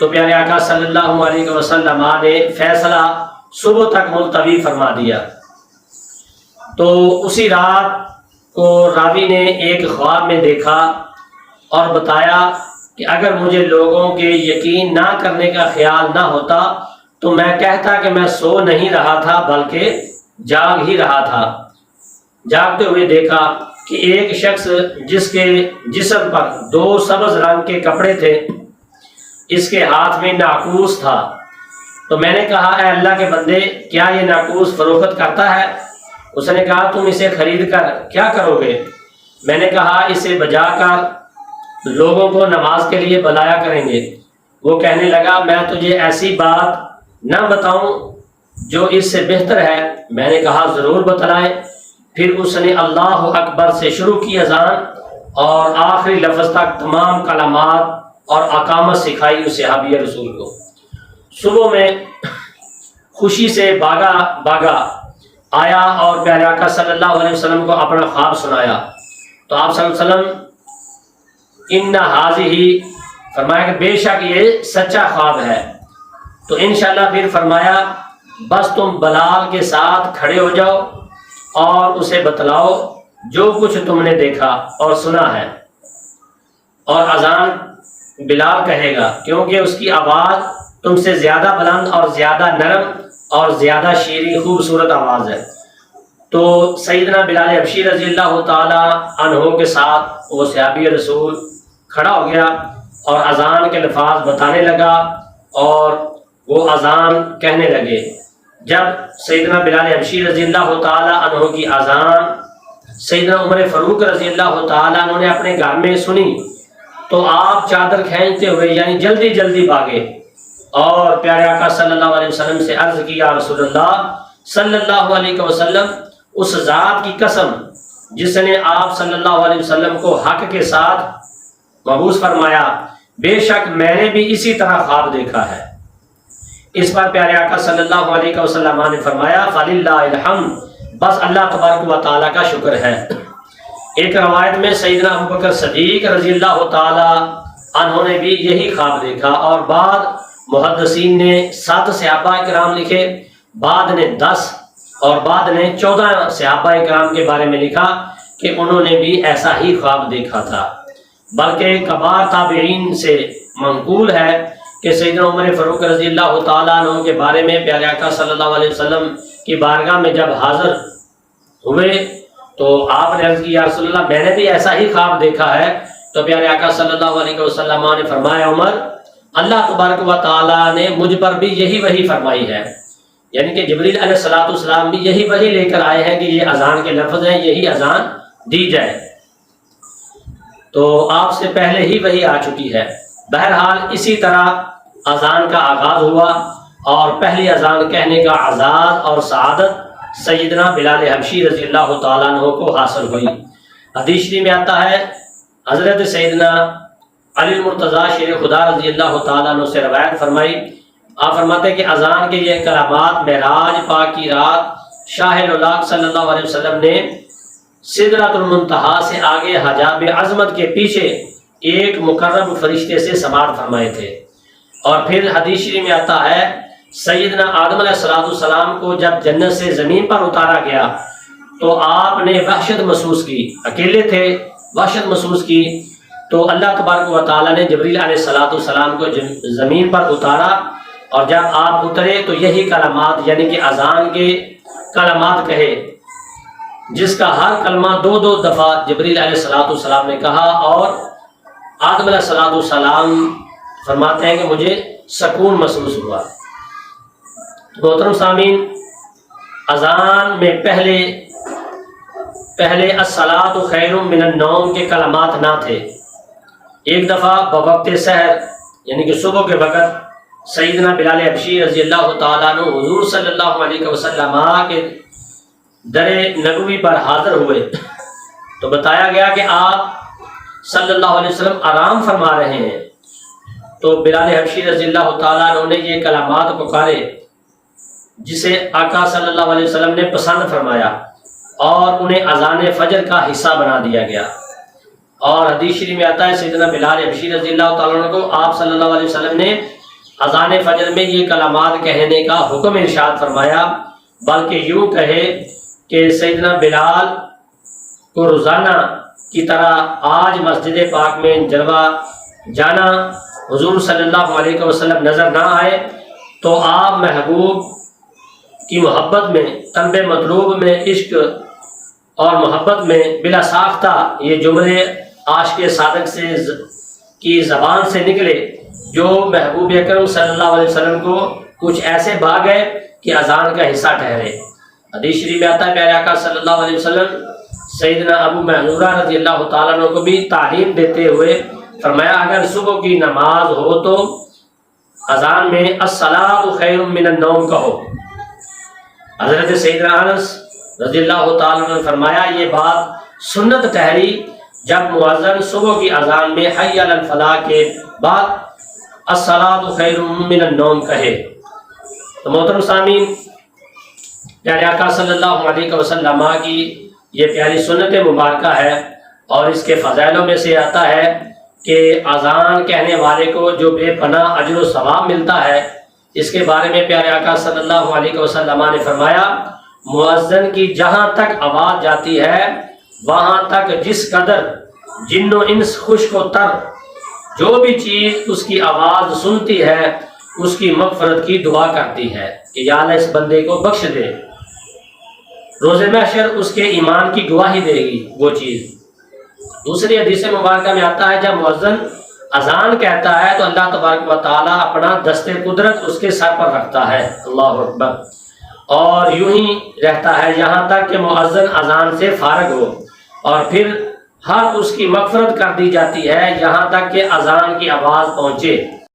تو پیارے آقا صلی اللہ علیہ وسلم نے فیصلہ صبح تک ملتوی فرما دیا۔ تو اسی رات کو راوی نے ایک خواب میں دیکھا اور بتایا کہ اگر مجھے لوگوں کے یقین نہ کرنے کا خیال نہ ہوتا تو میں کہتا کہ میں سو نہیں رہا تھا بلکہ جاگ ہی رہا تھا۔ جاگتے ہوئے دیکھا کہ ایک شخص جس کے جسم پر 2 سبز رنگ کے کپڑے تھے، اس کے ہاتھ میں ناقوس تھا۔ تو میں نے کہا اے اللہ کے بندے، کیا یہ ناقوس فروخت کرتا ہے؟ اس نے کہا تم اسے خرید کر کیا کرو گے؟ میں نے کہا اسے بجا کر لوگوں کو نماز کے لیے بلایا کریں گے۔ وہ کہنے لگا میں تجھے ایسی بات نہ بتاؤں جو اس سے بہتر ہے؟ میں نے کہا ضرور بتلائیں۔ پھر اس نے اللہ اکبر سے شروع کی اذان اور آخری لفظ تک تمام کلمات اور اقامت سکھائی اس صحابی رسول کو۔ صبح میں خوشی سے باغا آیا اور پیارے آقا صلی اللہ علیہ وسلم کو اپنا خواب سنایا۔ تو آپ صلی اللہ علیہ وسلم ان حاضی فرمایا کہ بے شک یہ سچا خواب ہے۔ تو انشاءاللہ پھر فرمایا بس تم بلال کے ساتھ کھڑے ہو جاؤ اور اسے بتلاؤ جو کچھ تم نے دیکھا اور سنا ہے، اور اذان بلال کہے گا کیونکہ اس کی آواز تم سے زیادہ بلند اور زیادہ نرم اور زیادہ شیریں خوبصورت آواز ہے۔ تو سیدنا بلال حبشی رضی اللہ تعالی عنہ کے ساتھ وہ صحابی رسول کھڑا ہو گیا اور اذان کے الفاظ بتانے لگا اور وہ اذان کہنے لگے۔ جب سیدنا بلال حبشی رضی اللہ تعالی عنہ کی اذان سیدنا عمر فاروق رضی اللہ تعالی عنہ نے اپنے گھر میں سنی تو آپ چادر کھینچتے ہوئے یعنی جلدی جلدی بھاگے اور پیارے آقا صلی اللہ علیہ وسلم سے عرض کی یا رسول اللہ صلی اللہ علیہ وسلم، اس ذات کی قسم جس نے آپ صلی اللہ علیہ وسلم کو حق کے ساتھ مبعوث فرمایا، بے شک میں نے بھی اسی طرح خواب دیکھا ہے۔ اس پر پیارے آقا صلی اللہ علیہ وسلم نے فرمایا فللہ الحمد، بس اللہ تبارک و تعالیٰ کا شکر ہے۔ ایک روایت میں سیدنا ابوبکر صدیق رضی اللہ تعالی عنہ نے بھی یہی خواب دیکھا، اور بعد محدثین نے 7 صحابہ کرام لکھے، بعد نے 10 اور بعد نے 14 صحابہ کرام کے بارے میں لکھا کہ انہوں نے بھی ایسا ہی خواب دیکھا تھا۔ بلکہ کبار تابعین سے منقول ہے کہ سیدنا عمر فاروق رضی اللہ تعالیٰ عنہ کے بارے میں پیارے آقا صلی اللہ علیہ وسلم کی بارگاہ میں جب حاضر ہوئے تو آپ نے عرض کی یا رسول اللہ میں نے بھی ایسا ہی خواب دیکھا ہے۔ تو پیارے آقا صلی اللہ علیہ وسلم نے فرمایا عمر، اللہ تبارک و تعالیٰ نے مجھ پر بھی یہی وحی فرمائی ہے، یعنی کہ جبریل علیہ السلام بھی یہی وحی لے کر آئے ہیں کہ یہ اذان کے لفظ ہیں، یہی اذان دی جائے۔ تو آپ سے پہلے ہی وحی آ چکی ہے۔ بہرحال اسی طرح اذان کا آغاز ہوا اور پہلی اذان کہنے کا اعزاز اور سعادت سیدنا بلال حبشی رضی اللہ تعالیٰ عنہ کو حاصل ہوئی۔ حدیث شریف میں آتا ہے حضرت سیدنا علی المرتضیٰ شیر خدا رضی اللہ تعالیٰ عنہ سے روایت فرمائی، آپ فرماتے ہیں کہ اذان کے یہ کلمات معراج پاک کی رات شاہ الولاق صلی اللہ علیہ وسلم نے سدرۃ المنتہا سے آگے حجاب عظمت کے پیچھے ایک مقرب فرشتے سے سماعت فرمائے تھے۔ اور پھر حدیث شریف میں آتا ہے سیدنا آدم علیہ السلام کو جب جنت سے زمین پر اتارا گیا تو آپ نے وحشت محسوس کی، اکیلے تھے، وحشت محسوس کی، تو اللہ تبارک و تعالیٰ نے جبریل علیہ السلام کو زمین پر اتارا، اور جب آپ اترے تو یہی کلمات یعنی کہ اذان کے کلمات کہے، جس کا ہر کلمہ 2 دفعہ جبریل علیہ السلام نے کہا، اور آدم علیہ السلام فرماتے ہیں کہ مجھے سکون محسوس ہوا۔ محترم سامعین، اذان میں پہلے الصلاۃ خیر من النوم کے کلمات نہ تھے۔ ایک دفعہ بوقت سحر یعنی کہ صبح کے وقت سیدنا بلال حبشی رضی اللہ تعالیٰ عنہ حضور صلی اللہ علیہ وسلم کے در نبوی پر حاضر ہوئے تو بتایا گیا کہ آپ صلی اللہ علیہ وسلم آرام فرما رہے ہیں۔ تو بلال حبشی رضی اللہ تعالیٰ عنہ نے یہ کلمات پکارے جسے آقا صلی اللہ علیہ وسلم نے پسند فرمایا، اور انہیں اذان فجر کا حصہ بنا دیا گیا۔ اور حدیث شریف میں آتا ہے سیدنا بلال حبشی رضی اللہ تعالیٰ عنہ کو آپ صلی اللہ علیہ وسلم نے اذان فجر میں یہ کلمات کہنے کا حکم ارشاد فرمایا، بلکہ یوں کہے کہ سیدنا بلال کو روزانہ کی طرح آج مسجد پاک میں جلوہ جانا حضور صلی اللہ علیہ وسلم نظر نہ آئے تو آپ محبوب کی محبت میں، طلب مطلوب میں، عشق اور محبت میں بلا ساختہ یہ جملے عاشق صادق سے کی زبان سے نکلے جو محبوب اکرم صلی اللہ علیہ وسلم کو کچھ ایسے بھا گئے کہ اذان کا حصہ ٹھہرے۔ حدیث شریف میں آتا ہے پیارے آقا صلی اللہ علیہ وسلم سیدنا ابو محذورہ رضی اللہ تعالیٰ عنہ کو بھی تعلیم دیتے ہوئے فرمایا، اگر صبح کی نماز ہو تو اذان میں الصلاۃ خیر من النوم کہو۔ حضرت سیدنا انس رضی اللہ تعالیٰ عنہ نے فرمایا، یہ بات سنت ٹھہری جب مؤذن صبح کی اذان میں حی علی الفلاح کے بعد الصلاۃ خیر من النوم کہے۔ تو محترم سامعین، پیارے آقا صلی اللہ علیہ وسلم کی یہ پیاری سنت مبارکہ ہے، اور اس کے فضائلوں میں سے آتا ہے کہ اذان کہنے والے کو جو بے پناہ اجر و ثواب ملتا ہے، اس کے بارے میں پیارے آقا صلی اللہ علیہ وسلم نے فرمایا، مؤذن کی جہاں تک آواز جاتی ہے وہاں تک جس قدر جن و انس خشک و تر جو بھی چیز اس کی آواز سنتی ہے اس کی مغفرت کی دعا کرتی ہے کہ یا اللہ اس بندے کو بخش دے۔ روز محشر اس کے ایمان کی گواہی دے گی وہ چیز۔ دوسری حدیث مبارکہ میں آتا ہے جب مؤذن اذان کہتا ہے تو اللہ تبارک و تعالیٰ اپنا دست قدرت اس کے سر پر رکھتا ہے، اللہ اکبر، اور یوں ہی رہتا ہے یہاں تک کہ مؤذن اذان سے فارغ ہو، اور پھر ہر اس کی مغفرت کر دی جاتی ہے یہاں تک کہ اذان کی آواز پہنچے۔